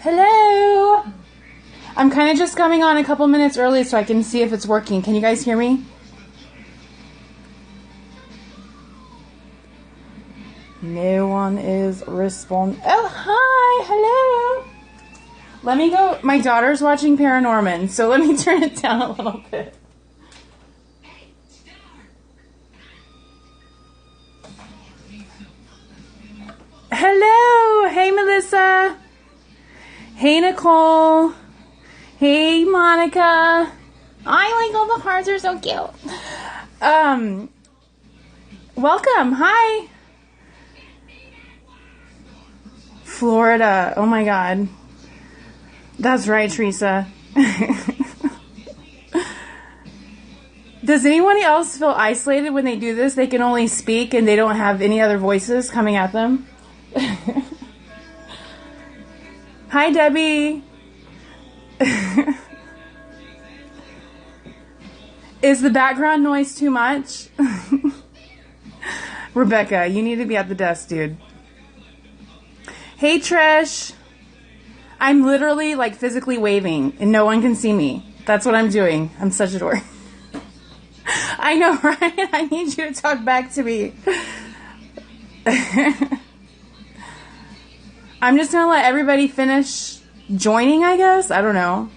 Hello. I'm kind of just coming on a couple minutes early so I can see if it's working. Can you guys hear me? No one is responding. Oh, hi. Hello. Let me go. My daughter's watching Paranorman, so let me turn it down a little bit. Hello. Hey, Melissa. Hey, Nicole. Hey, Monica. I like all the hearts, are so cute. Welcome. Hi. Florida. Oh my God. That's right, Teresa. Does anyone else feel isolated when they do this? They can only speak and they don't have any other voices coming at them. Hi, Debbie. Is the background noise too much? Rebecca, you need to be at the desk, dude. Hey, Trish. I'm literally, like, physically waving, and no one can see me. That's what I'm doing. I'm such a dork. I know, right? I need you to talk back to me. I'm just going to let everybody finish joining, I guess. I don't know.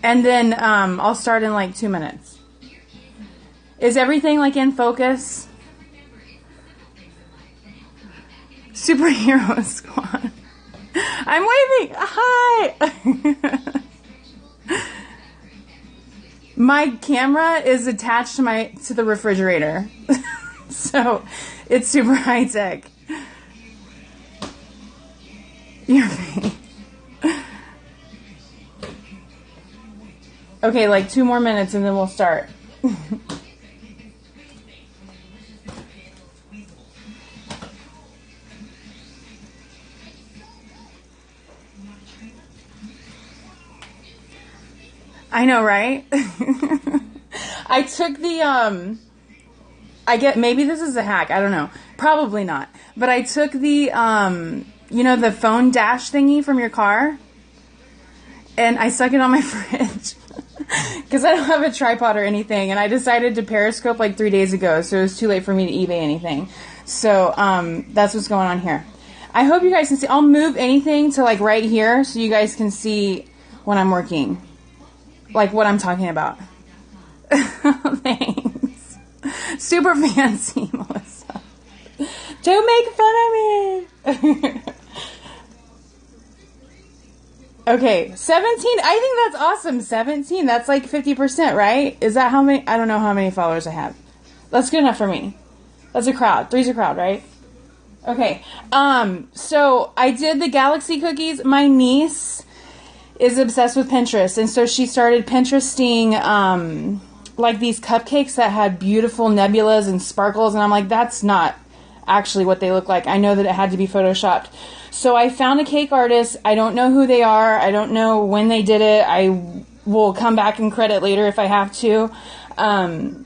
And then I'll start in, like, 2 minutes. Is everything, like, in focus? Superhero Squad. I'm waving. Hi. My camera is attached to the refrigerator. So it's super high tech. Your face. Okay, like 2 more minutes and then we'll start. I know, right? I took the, maybe this is a hack, I don't know. Probably not. But I took the, the phone dash thingy from your car, and I stuck it on my fridge. Because I don't have a tripod or anything, and I decided to Periscope like 3 days ago, so it was too late for me to eBay anything. So, that's what's going on here. I hope you guys can see. I'll move anything to like right here so you guys can see when I'm working. Like what I'm talking about. Thanks. Super fancy, Melissa. Don't make fun of me. Okay, 17. I think that's awesome. 17. That's like 50%, right? Is that how many? I don't know how many followers I have. That's good enough for me. That's a crowd. 3's a crowd, right? Okay. So I did the galaxy cookies. My niece is obsessed with Pinterest, and so she started Pinteresting like these cupcakes that had beautiful nebulas and sparkles, and I'm like, that's not actually what they look like. I know that it had to be photoshopped. So I found a cake artist. I don't know who they are. I don't know when they did it. I will come back and credit later if I have to. And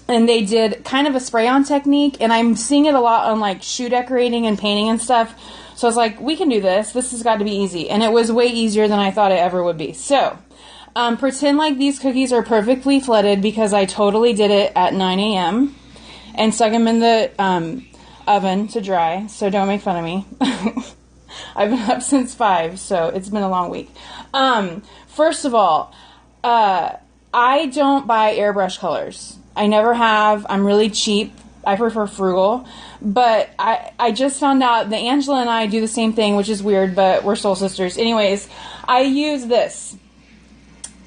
they did kind of a spray-on technique, and I'm seeing it a lot on like shoe decorating and painting and stuff. So I was like, we can do this. This has got to be easy. And it was way easier than I thought it ever would be. So, pretend like these cookies are perfectly flooded because I totally did it at 9 a.m. and stuck them in the oven to dry. So don't make fun of me. I've been up since 5, so it's been a long week. First of all, I don't buy airbrush colors. I never have. I'm really cheap. I prefer frugal, but I just found out that Angela and I do the same thing, which is weird, but we're soul sisters. Anyways, I use this.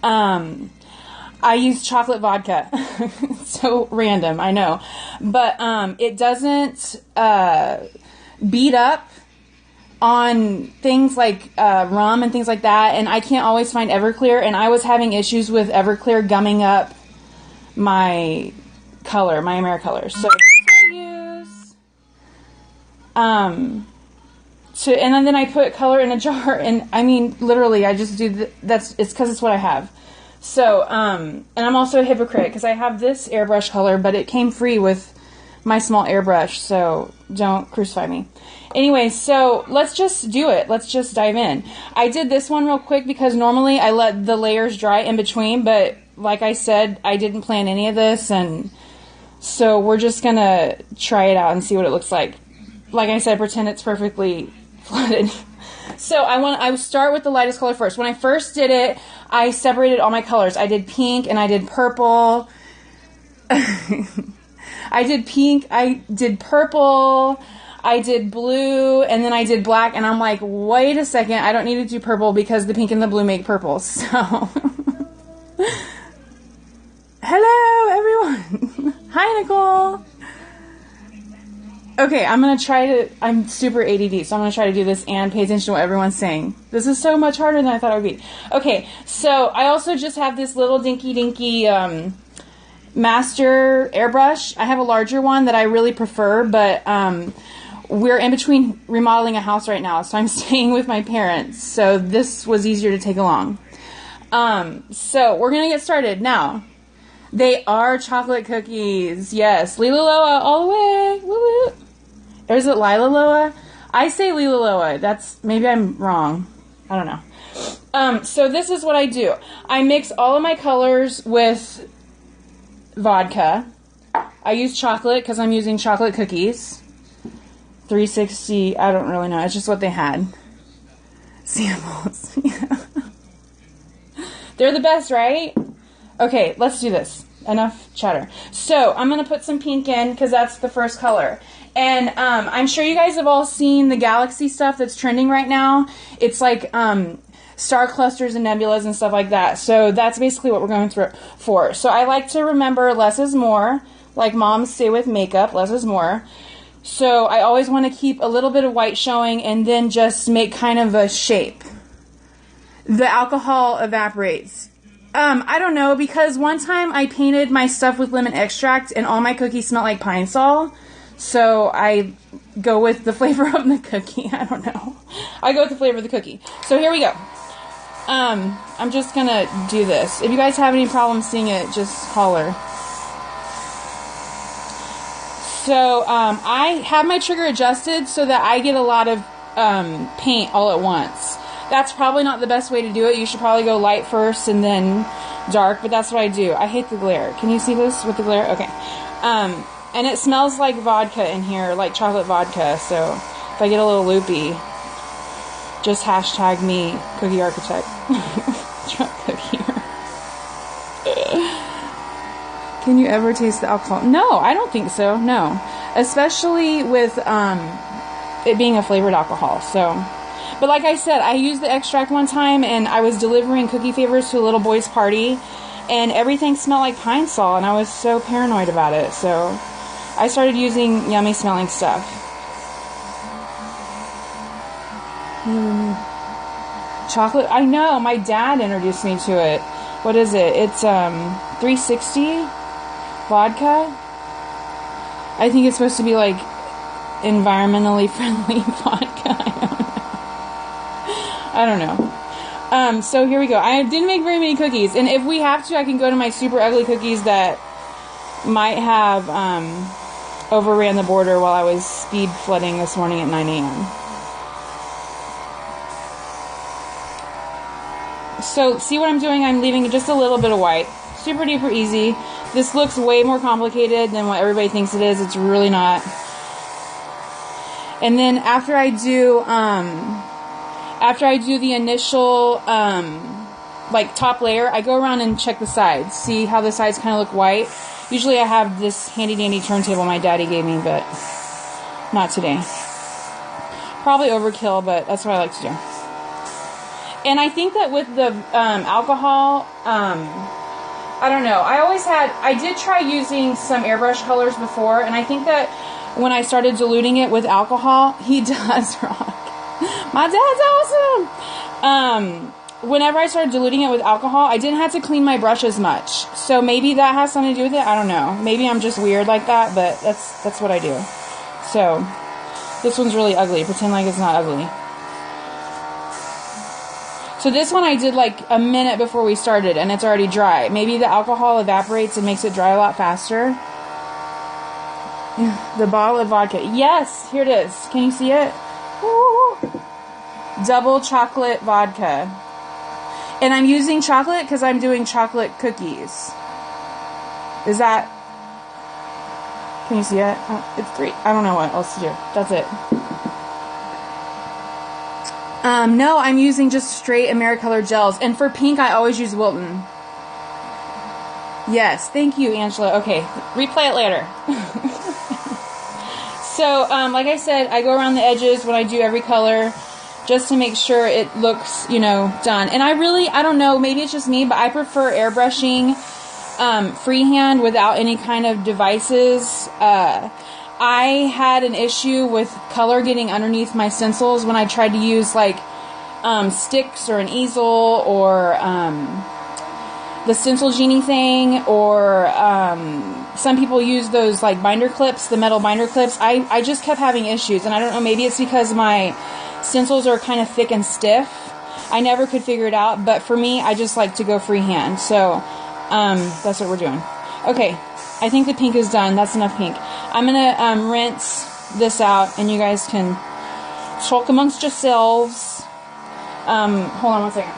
I use chocolate vodka. So random, I know. But it doesn't beat up on things like rum and things like that, and I can't always find Everclear, and I was having issues with Everclear gumming up my color, my Americolor. So I use and then I put color in a jar, and I mean literally I just do it's because it's what I have. So and I'm also a hypocrite because I have this airbrush color, but it came free with my small airbrush, so don't crucify me. Anyway, so let's just do it. Let's just dive in. I did this one real quick because normally I let the layers dry in between, but like I said, I didn't plan any of this, and so we're just gonna try it out and see what it looks like. Like I said, pretend it's perfectly flooded. So I would start with the lightest color first. When I first did it, I separated all my colors. I did pink and I did purple. I did pink, I did purple, I did blue, and then I did black, and I'm like, wait a second, I don't need to do purple because the pink and the blue make purple, so. Hello, everyone. Hi, Nicole. Okay, I'm super ADD, so I'm going to try to do this and pay attention to what everyone's saying. This is so much harder than I thought it would be. Okay, so I also just have this little dinky master airbrush. I have a larger one that I really prefer, but we're in between remodeling a house right now, so I'm staying with my parents, so this was easier to take along. So we're going to get started now. They are chocolate cookies. Yes, Lila Loa all the way. Woo woo. Or is it Lila Loa? I say Lila Loa. Maybe I'm wrong. I don't know. So this is what I do. I mix all of my colors with vodka. I use chocolate because I'm using chocolate cookies. 360, I don't really know. It's just what they had. Samples. Yeah. They're the best, right? Okay, let's do this. Enough chatter. So I'm going to put some pink in because that's the first color. And I'm sure you guys have all seen the galaxy stuff that's trending right now. It's like star clusters and nebulas and stuff like that. So that's basically what we're going for. So I like to remember less is more. Like moms say with makeup, less is more. So I always want to keep a little bit of white showing and then just make kind of a shape. The alcohol evaporates. I don't know, because one time I painted my stuff with lemon extract and all my cookies smelled like pine sol. So I go with the flavor of the cookie. I don't know. I go with the flavor of the cookie. So here we go. I'm just going to do this. If you guys have any problems seeing it, just holler. So I have my trigger adjusted so that I get a lot of paint all at once. That's probably not the best way to do it. You should probably go light first and then dark, but that's what I do. I hate the glare. Can you see this with the glare? Okay. And it smells like vodka in here, like chocolate vodka, so if I get a little loopy, just hashtag me, cookie architect. Cookie. Can you ever taste the alcohol? No, I don't think so, no. Especially with it being a flavored alcohol, so... But like I said, I used the extract one time, and I was delivering cookie favors to a little boy's party, and everything smelled like pine sol, and I was so paranoid about it. So I started using yummy smelling stuff. Chocolate, I know, my dad introduced me to it. What is it? It's 360 vodka. I think it's supposed to be like environmentally friendly vodka. I don't know. So here we go. I didn't make very many cookies. And if we have to, I can go to my super ugly cookies that might have overran the border while I was speed flooding this morning at 9 a.m. So see what I'm doing? I'm leaving just a little bit of white. Super duper easy. This looks way more complicated than what everybody thinks it is. It's really not. And then after I do the initial, like, top layer, I go around and check the sides. See how the sides kind of look white? Usually I have this handy-dandy turntable my daddy gave me, but not today. Probably overkill, but that's what I like to do. And I think that with the alcohol, I don't know. I did try using some airbrush colors before, and I think that when I started diluting it with alcohol, he does rock. My dad's awesome! Whenever I started diluting it with alcohol, I didn't have to clean my brush as much. So maybe that has something to do with it. I don't know. Maybe I'm just weird like that, but that's what I do. So, this one's really ugly. Pretend like it's not ugly. So this one I did like a minute before we started, and it's already dry. Maybe the alcohol evaporates and makes it dry a lot faster. The bottle of vodka. Yes, here it is. Can you see it? Ooh. Double chocolate vodka. And I'm using chocolate because I'm doing chocolate cookies. Is that... Can you see it? It's 3. I don't know what else to do. That's it. No, I'm using just straight AmeriColor gels. And for pink, I always use Wilton. Yes, thank you, Angela. Okay, replay it later. So, like I said, I go around the edges when I do every color just to make sure it looks, done. And I don't know, maybe it's just me, but I prefer airbrushing freehand without any kind of devices. I had an issue with color getting underneath my stencils when I tried to use like sticks or an easel or the stencil genie thing, or some people use those like binder clips, the metal binder clips. I just kept having issues, and I don't know, maybe it's because my stencils are kind of thick and stiff. I never could figure it out, but for me, I just like to go freehand. So that's what we're doing. Okay, I think the pink is done. That's enough pink. I'm gonna rinse this out, and you guys can talk amongst yourselves. Hold on one second.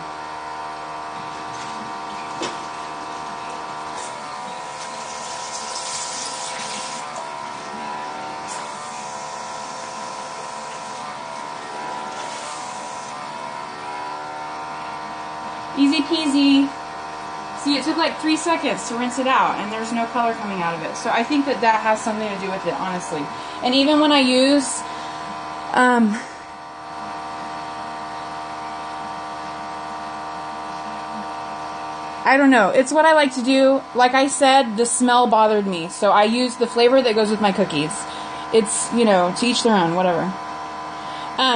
Easy peasy. See, it took like 3 seconds to rinse it out, and there's no color coming out of it. So I think that has something to do with it, honestly. And even when I use, I don't know. It's what I like to do. Like I said, the smell bothered me. So I use the flavor that goes with my cookies. It's, to each their own, whatever.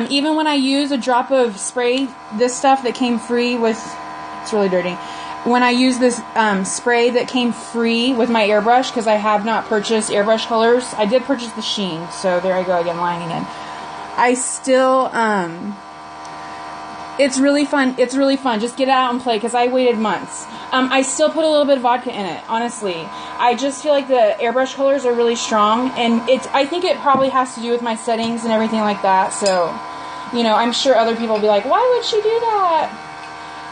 Even when I use a drop of spray, this stuff that came free with, it's really dirty. When I use this spray that came free with my airbrush, because I have not purchased airbrush colors. I did purchase the Sheen, so there I go again, lying again. I still, it's really fun. It's really fun. Just get out and play, because I waited months. I still put a little bit of vodka in it, honestly. I just feel like the airbrush colors are really strong, and I think it probably has to do with my settings and everything like that. So, I'm sure other people will be like, why would she do that?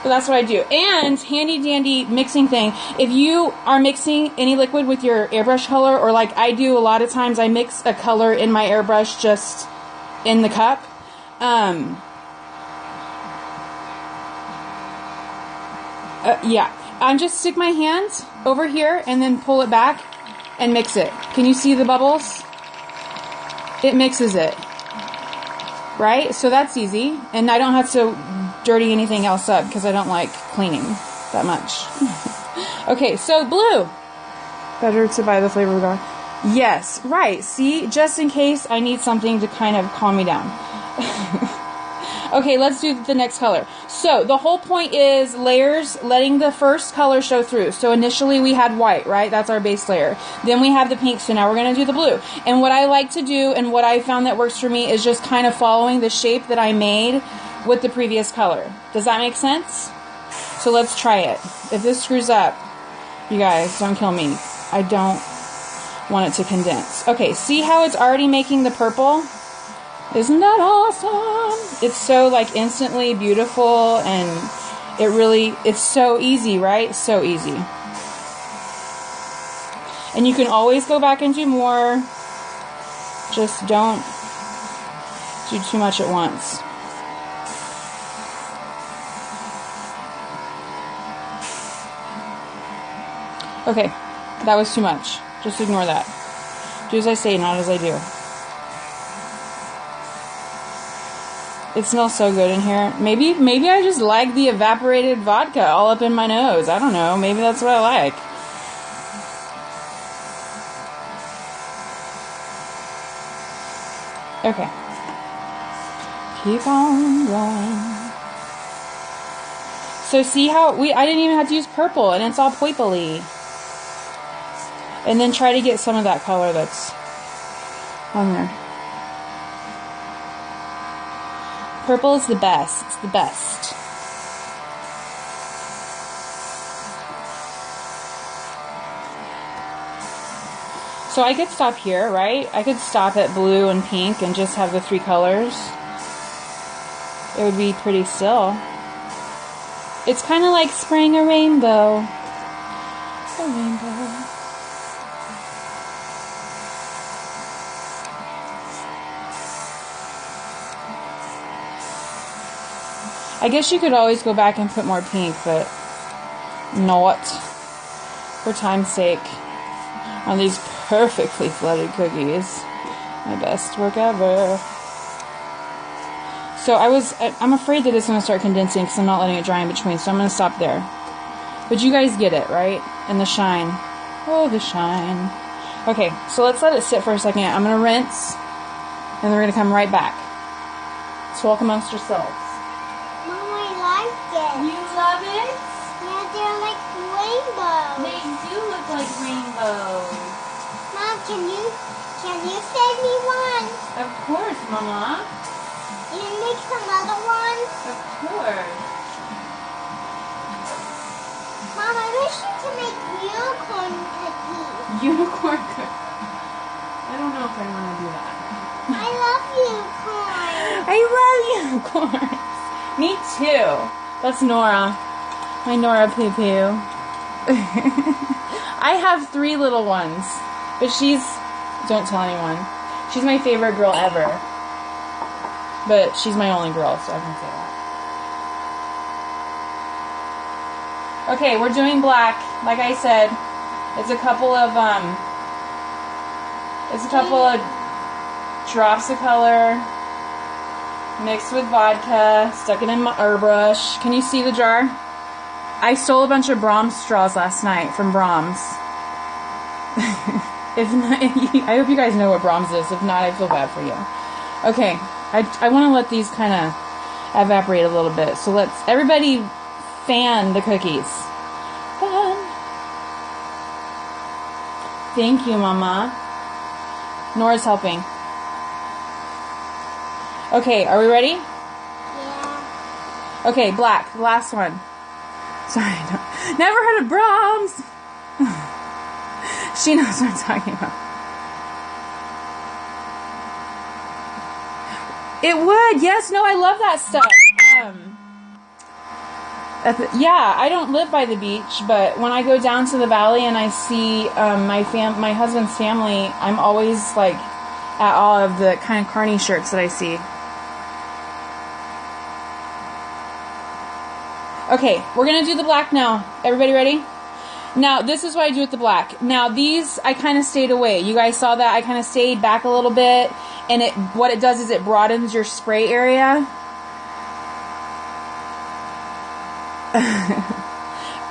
But that's what I do. And handy dandy mixing thing. If you are mixing any liquid with your airbrush color, or like I do a lot of times, I mix a color in my airbrush just in the cup. Yeah. I just stick my hand over here and then pull it back and mix it. Can you see the bubbles? It mixes it. Right? So that's easy. And I don't have to dirty anything else up because I don't like cleaning that much. Okay, so blue. Better to buy the flavor guard. Yes, right. See, just in case I need something to kind of calm me down. Okay, let's do the next color. So the whole point is layers, letting the first color show through. So initially we had white, right? That's our base layer. Then we have the pink, so now we're going to do the blue. And what I like to do, and what I found that works for me, is just kind of following the shape that I made with the previous color. Does that make sense? So let's try it. If this screws up, you guys, don't kill me. I don't want it to condense. Okay, see how it's already making the purple? Isn't that awesome? It's so like instantly beautiful, and it's so easy, right? So easy. And you can always go back and do more. Just don't do too much at once. Okay, that was too much. Just ignore that. Do as I say, not as I do. It smells so good in here. Maybe I just like the evaporated vodka all up in my nose. I don't know. Maybe that's what I like. Okay. Keep on going. So see how I didn't even have to use purple, and it's all purpley. And then try to get some of that color that's on there. Purple is the best. It's the best. So I could stop here, right? I could stop at blue and pink and just have the 3 colors. It would be pretty still. It's kind of like spraying a rainbow. A rainbow. I guess you could always go back and put more pink, but not for time's sake on these perfectly flooded cookies. My best work ever. So I'm afraid that it's going to start condensing because I'm not letting it dry in between, so I'm going to stop there. But you guys get it, right? And the shine. Oh, the shine. Okay, so let's let it sit for a second. I'm going to rinse, and then we're going to come right back. So walk amongst yourselves. Mom, I like it. You love it? Yeah, they're like rainbows. They do look like rainbows. Mom, can you save me one? Of course, Mama. Can you make some other ones? Of course. Mom, I wish you could make unicorn cookies. Unicorn cookies. I don't know if I want to do that. I love unicorns. I love unicorns. Me too. That's Nora. My Nora Poo Poo. I have 3 little ones, but don't tell anyone. She's my favorite girl ever. But she's my only girl, so I can say that. Okay, we're doing black. Like I said, it's a couple of drops of color mixed with vodka, stuck it in my airbrush. Can you see the jar? I stole a bunch of Brahms straws last night from Brahms. If not, I hope you guys know what Brahms is. If not, I feel bad for you. Okay, I want to let these kind of evaporate a little bit. So let's everybody fan the cookies. Fan. Thank you, Mama. Nora's helping. Okay, are we ready? Yeah. Okay, black, the last one. Sorry, never heard of Brahms. She knows what I'm talking about. It would, yes, no, I love that stuff. Yeah, I don't live by the beach, but when I go down to the valley and I see my husband's family, I'm always like at awe of the kind of carny shirts that I see. Okay, we're going to do the black now. Everybody ready? Now, this is what I do with the black. Now, these, I kind of stayed away. You guys saw that? I kind of stayed back a little bit. And what it does is it broadens your spray area.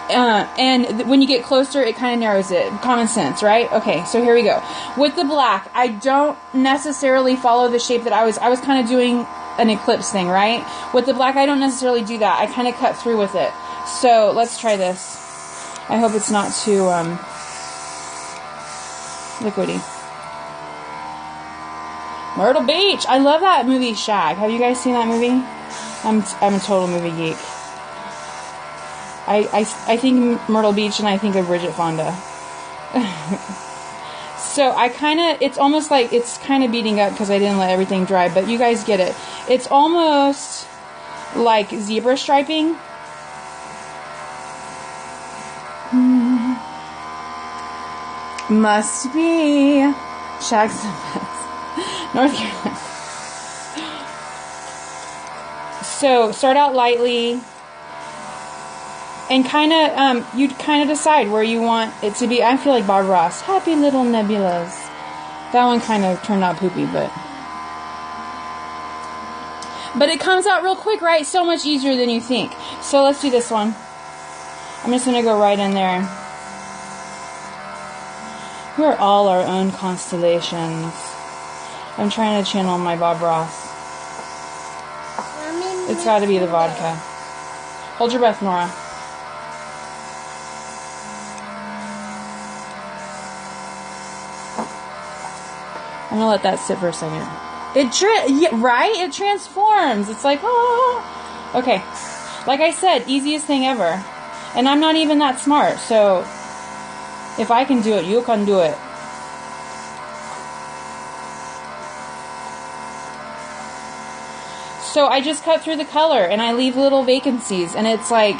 And when you get closer, it kind of narrows it. Common sense, right? Okay, so here we go. With the black, I don't necessarily follow the shape that I was kind of doing an eclipse thing, right? With the black, I don't necessarily do that. I kind of cut through with it. So let's try this. I hope it's not too liquidy. Myrtle Beach. I love that movie Shag. Have you guys seen that movie? I'm a total movie geek. I think Myrtle Beach and I think of Bridget Fonda. So it's almost like it's kind of beating up because I didn't let everything dry, but you guys get it. It's almost like zebra striping. Must be Shag's the best. North Carolina. So start out lightly and you kind of decide where you want it to be. I feel like Bob Ross. Happy little nebulas. That one kind of turned out poopy, but it comes out real quick, right? So much easier than you think. So let's do this one. I'm just going to go right in there. We're all our own constellations. I'm trying to channel my Bob Ross. It's got to be the vodka. Hold your breath, Nora. I'm going to let that sit for a second. Right? It transforms. It's like, oh. Okay. Like I said, easiest thing ever. And I'm not even that smart, so if I can do it, you can do it. So I just cut through the color and I leave little vacancies, and it's like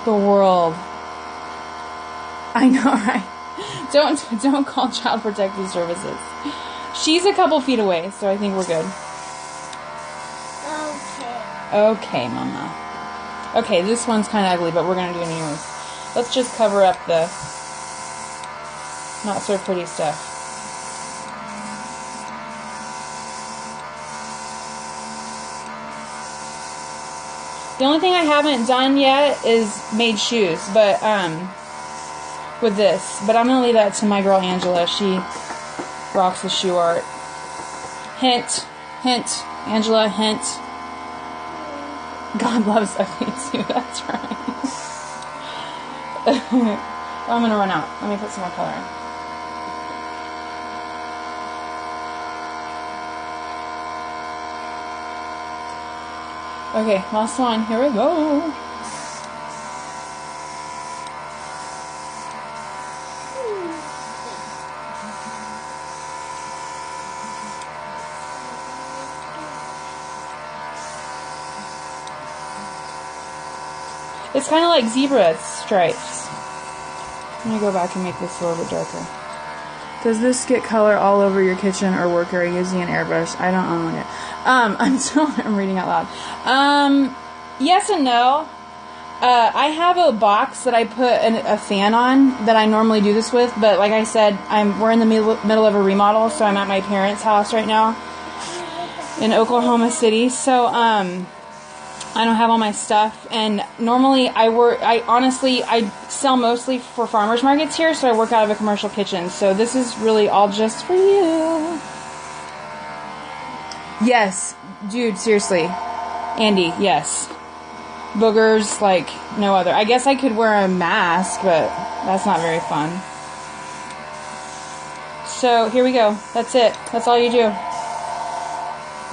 the world. I know, right? Don't call Child Protective Services. She's a couple feet away, so I think we're good. Okay, Mama. Okay, this one's kind of ugly, but we're gonna do it anyways. Let's just cover up the not so pretty stuff. The only thing I haven't done yet is made shoes, but with this. But I'm gonna leave that to my girl Angela. She rocks the shoe art. Hint, hint, Angela, hint. God loves ugly too. That's right. Oh, I'm gonna run out. Let me put some more color in. Okay, last one. Here we go. It's kind of like zebra stripes. I'm going to go back and make this a little bit darker. Does this get color all over your kitchen or work area using an airbrush? I don't own it. I'm reading out loud. Yes and no. I have a box that I put a fan on that I normally do this with, but like I said, we're in the middle of a remodel, so I'm at my parents' house right now in Oklahoma City. So, I don't have all my stuff, and normally I sell mostly for farmers markets here, so I work out of a commercial kitchen. So this is really all just for you. Yes, dude, seriously. Andy, yes. Boogers like no other. I guess I could wear a mask, but that's not very fun. So here we go. That's it. That's all you do.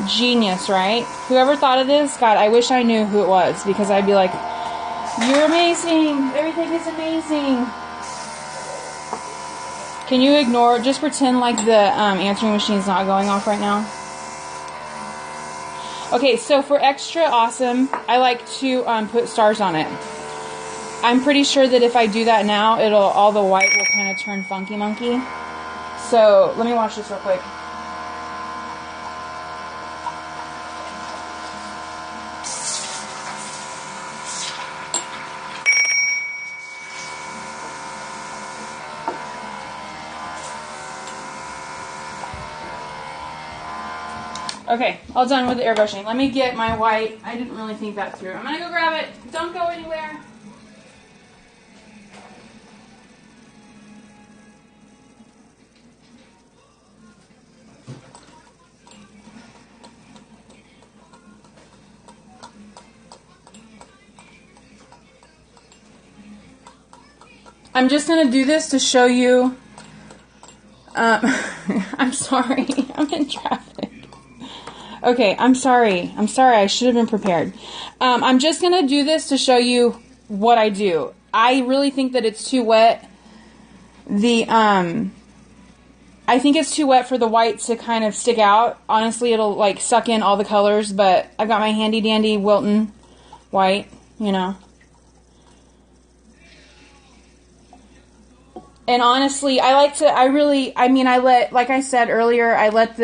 Genius, right? Whoever thought of this, God, I wish I knew who it was, because I'd be like, you're amazing. Everything is amazing. Can you ignore, just pretend like the answering machine's not going off right now? Okay, so for extra awesome, I like to put stars on it. I'm pretty sure that if I do that now, all the white will kind of turn funky monkey. So let me watch this real quick. Okay, all done with the airbrushing. Let me get my white. I didn't really think that through. I'm gonna go grab it. Don't go anywhere. I'm just gonna do this to show you. I'm sorry. I'm in traffic. Okay, I'm sorry. I should have been prepared. I'm just going to do this to show you what I do. I really think that it's too wet. I think it's too wet for the white to kind of stick out. Honestly, it'll like suck in all the colors, but I've got my handy dandy Wilton white, you know. And honestly, like I said earlier,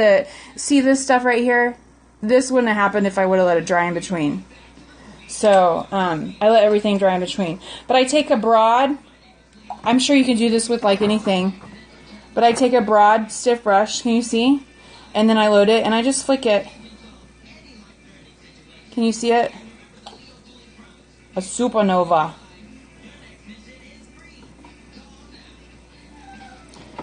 see this stuff right here? This wouldn't have happened if I would have let it dry in between. So, I let everything dry in between. But I take a broad, I'm sure you can do this with like anything, but I take a broad, stiff brush, can you see? And then I load it, and I just flick it. Can you see it? A supernova.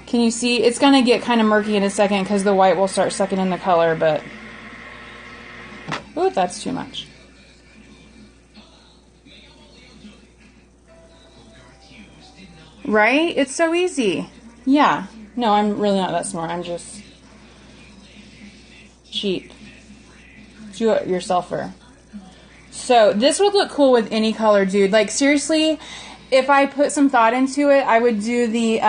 Can you see? It's going to get kind of murky in a second because the white will start sucking in the color, but... Ooh, that's too much. Right? It's so easy. Yeah. No, I'm really not that smart. I'm just... cheap. Do-it-yourselfer. So, this would look cool with any color, dude. Like, seriously, if I put some thought into it, I would do the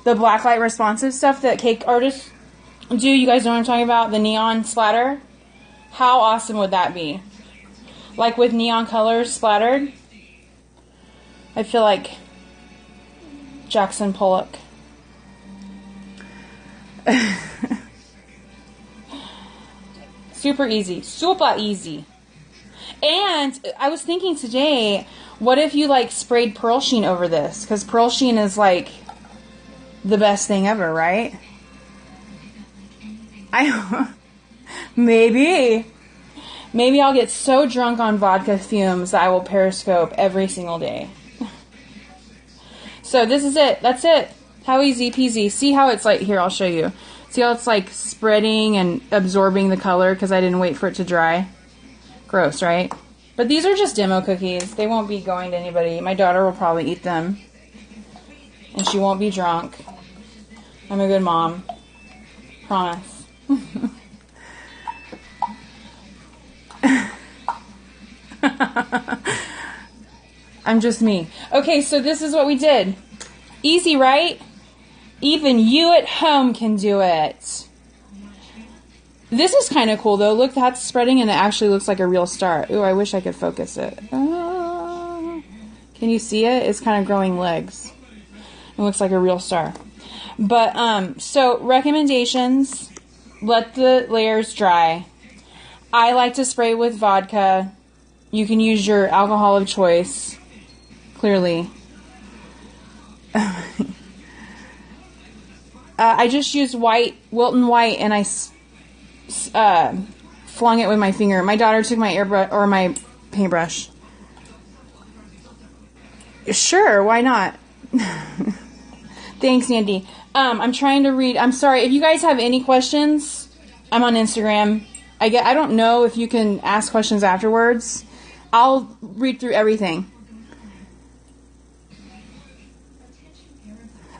blacklight responsive stuff that cake artists do. You guys know what I'm talking about? The neon splatter. How awesome would that be? Like with neon colors splattered. I feel like Jackson Pollock. Super easy. Super easy. And I was thinking today, what if you like sprayed Pearl Sheen over this? Because Pearl Sheen is like the best thing ever, right? Maybe I'll get so drunk on vodka fumes that I will Periscope every single day. So this is it. That's it. How easy peasy. See how it's like, here, I'll show you. See how it's like spreading and absorbing the color because I didn't wait for it to dry? Gross, right? But these are just demo cookies. They won't be going to anybody. My daughter will probably eat them. And she won't be drunk. I'm a good mom. Promise. I'm just me. Okay, so this is what we did. Easy, right? Even you at home can do it. This is kind of cool, though. Look, that's spreading, and it actually looks like a real star. Ooh, I wish I could focus it. Can you see it? It's kind of growing legs. It looks like a real star. But, so, recommendations. Let the layers dry. I like to spray with vodka. You can use your alcohol of choice. Clearly. I just used Wilton white, and I flung it with my finger. My daughter took my airbrush or my paintbrush. Sure, why not? Thanks, Andy. I'm trying to read. I'm sorry if you guys have any questions. I'm on Instagram. I don't know if you can ask questions afterwards. I'll read through everything.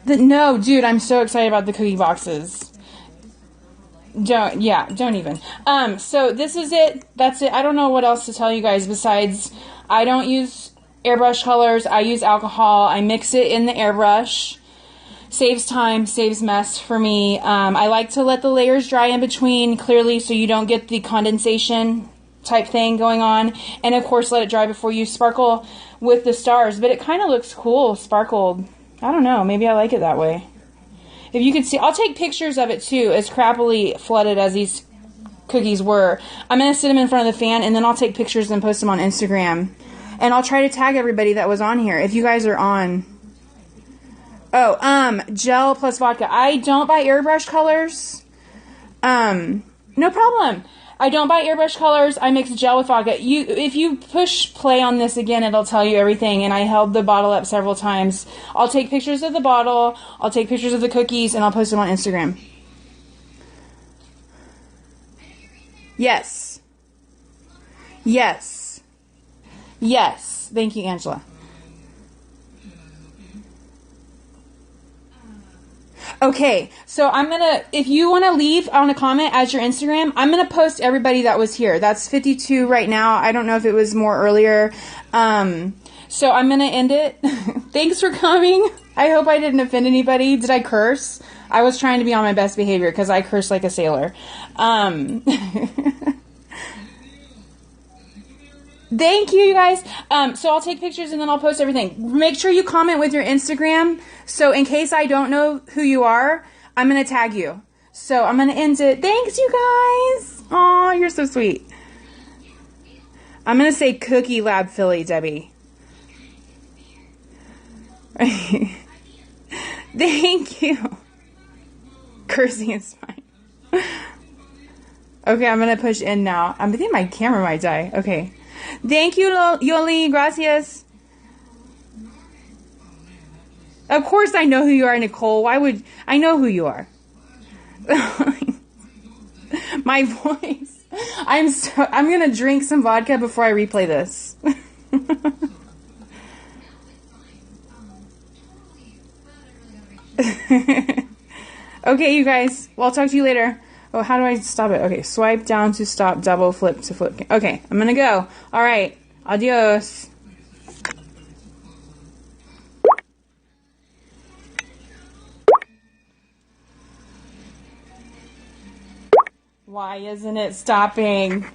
No, dude, I'm so excited about the cookie boxes. Don't even. So this is it. That's it. I don't know what else to tell you guys besides I don't use airbrush colors. I use alcohol. I mix it in the airbrush. Saves time, saves mess for me. I like to let the layers dry in between, clearly, so you don't get the condensation type thing going on. And of course, let it dry before you sparkle with the stars. But it kind of looks cool, sparkled. I don't know. Maybe I like it that way. If you can see, I'll take pictures of it too, as crappily flooded as these cookies were. I'm going to sit them in front of the fan, and then I'll take pictures and post them on Instagram. And I'll try to tag everybody that was on here, if you guys are on. Oh, gel plus vodka. I don't buy airbrush colors. No problem. I don't buy airbrush colors. I mix gel with vodka. If you push play on this again, it'll tell you everything. And I held the bottle up several times. I'll take pictures of the bottle. I'll take pictures of the cookies, and I'll post them on Instagram. Yes. Yes. Yes. Thank you, Angela. Okay, so if you want to leave on a comment as your Instagram, I'm going to post everybody that was here. That's 52 right now. I don't know if it was more earlier. So I'm going to end it. Thanks for coming. I hope I didn't offend anybody. Did I curse? I was trying to be on my best behavior because I curse like a sailor. Thank you, you guys. So I'll take pictures and then I'll post everything. Make sure you comment with your Instagram. So in case I don't know who you are, I'm going to tag you. So I'm going to end it. Thanks, you guys. Aw, you're so sweet. I'm going to say Cookie Lab Philly, Debbie. Thank you. Cursing is fine. Okay, I'm going to push in now. I think my camera might die. Okay. Thank you, Yoli. Gracias. Of course I know who you are, Nicole. Why would... I know who you are. My voice. I'm going to drink some vodka before I replay this. Okay, you guys. Well, I'll talk to you later. Oh, how do I stop it? Okay, swipe down to stop, double flip to flip. Okay, I'm gonna go. All right, adios. Why isn't it stopping?